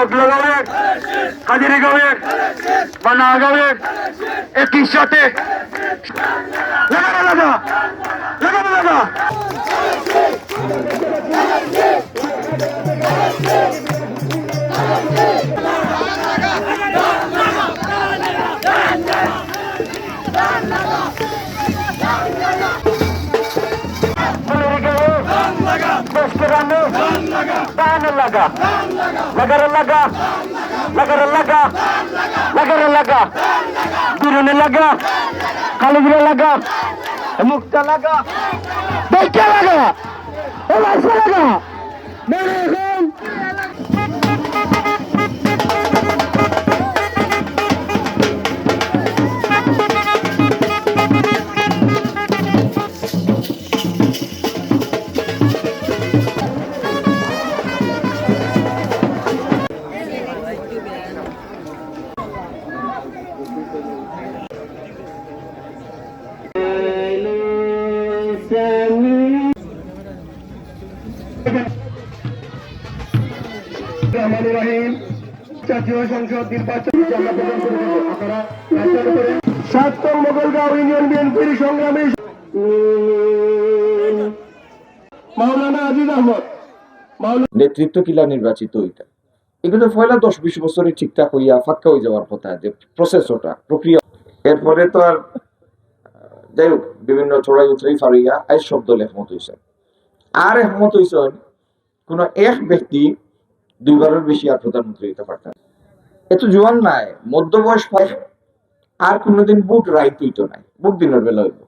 বদলগাঁওয়ের হাজিরিগাঁওয়ের বানাগাঁওয়ের একই সাথে লাগা কালীগুলো লাগা মুক্তা লাগা দেখতে লাগা লাগা জাতীয় সংসদ নির্বাচন আপনারা সাতম মোগলগাঁও ইউনিয়ন বিএনপির সংগ্রামী মাওলানা আজিজ আহমদ নেতৃত্ব কিলা নির্বাচিত হইতা এগুলো পয়লা 10-20 বছরে ঠিকঠাক হইয়া ফাঁকা হয়ে যাওয়ার কথা, যে প্রসেস ওটা প্রক্রিয়া। এরপরে তো আর যাই হোক বিভিন্ন চড়াই উতরাই ফারিয়া আজ সব দল একমত হয়েছে। আর একমত হয়েছেন কোন এক ব্যক্তি 2 বারের বেশি আর প্রধানমন্ত্রী হইতে পারতেন। এত জোয়ান নাই, মধ্যবয়স পায়, আর কোনোদিন বুট রাইট হইতো নাই, বুট দিনের বেলা হইব।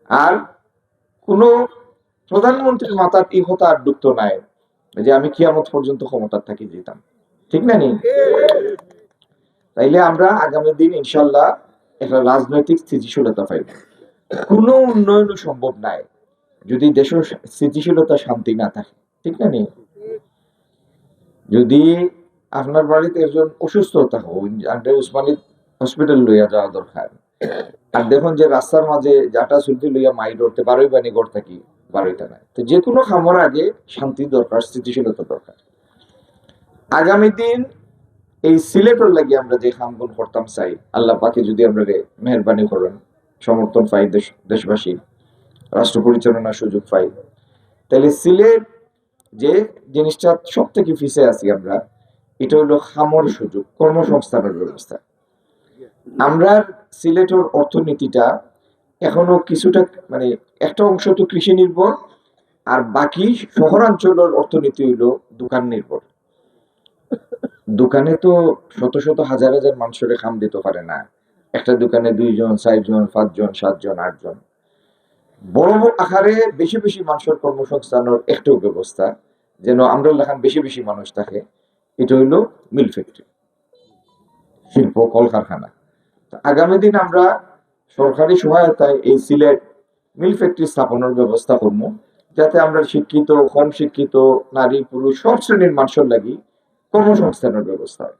আর কোন প্রধানমন্ত্রীর মাথার এই কথা আর ঢুকতো নাই যে আমি কিয়ামত পর্যন্ত ক্ষমতার থাকি যেতাম, ঠিক না নি? তাইলে আমরা আগামী দিন ইনশাল্লাহ একটা রাজনৈতিক স্থিতিশীলতা পাইব। কোন উন্নয়ন সম্ভব নাই যদি দেশের স্থিতিশীলতা শান্তি না থাকে, ঠিক না নি? যদি আপনার বাড়িতে একজন অসুস্থ থাকো, উসমানী হসপিটাল লইয়া যাওয়া দরকার, আর দেখুন যে রাস্তার মাঝে জাটা চুলতি লইয়া মাই ধরতে বারোই বানি ঘর থাকি বারোইটা নাই, তো যে কোনো খামর আগে শান্তি দরকার, স্থিতিশীলতা দরকার। আগামী দিন এই সিলেটর লাগি আমরা যে খামগুন করতাম চাই, আল্লাহ পাকে যদি আমরা মেহরবানি করেন, সমর্থন পাই দেশবাসী, রাষ্ট্র পরিচালনার সুযোগ পাই, তাহলে সিলেট যে জিনিসটা সব থেকে পিছিয়ে আছি আমরা, এটা হলো খামর সুযোগ, কর্মসংস্থানের ব্যবস্থা। আমরা সিলেটের অর্থনীতিটা এখনো কিছুটা মানে একটা অংশ তো কৃষি নির্ভর, আর বাকি শহরাঞ্চলের অর্থনীতি হইলো দোকান নির্ভর। দোকানে তো শত শত হাজার হাজার মানুষের খাম দিতে পারে না, একটা দোকানে 2 জন 4 জন 5 জন 7 জন 8 জন। বড় আকারে বেশি বেশি মানুষের কর্মসংস্থানের একটাও ব্যবস্থা যেন আমরা লেখান বেশি বেশি মানুষ থাকে, এটা হইলো মিল ফ্যাক্টরি, শিল্প কলকারখানা। আগামী দিন আমরা সরকারি সহায়তায় এই সিলেট মিল ফ্যাক্টরি স্থাপনের ব্যবস্থা করবো, যাতে আমরা শিক্ষিত কম শিক্ষিত নারী পুরুষ সব শ্রেণীর মানুষের লাগি কর্মসংস্থানের ব্যবস্থা হয়।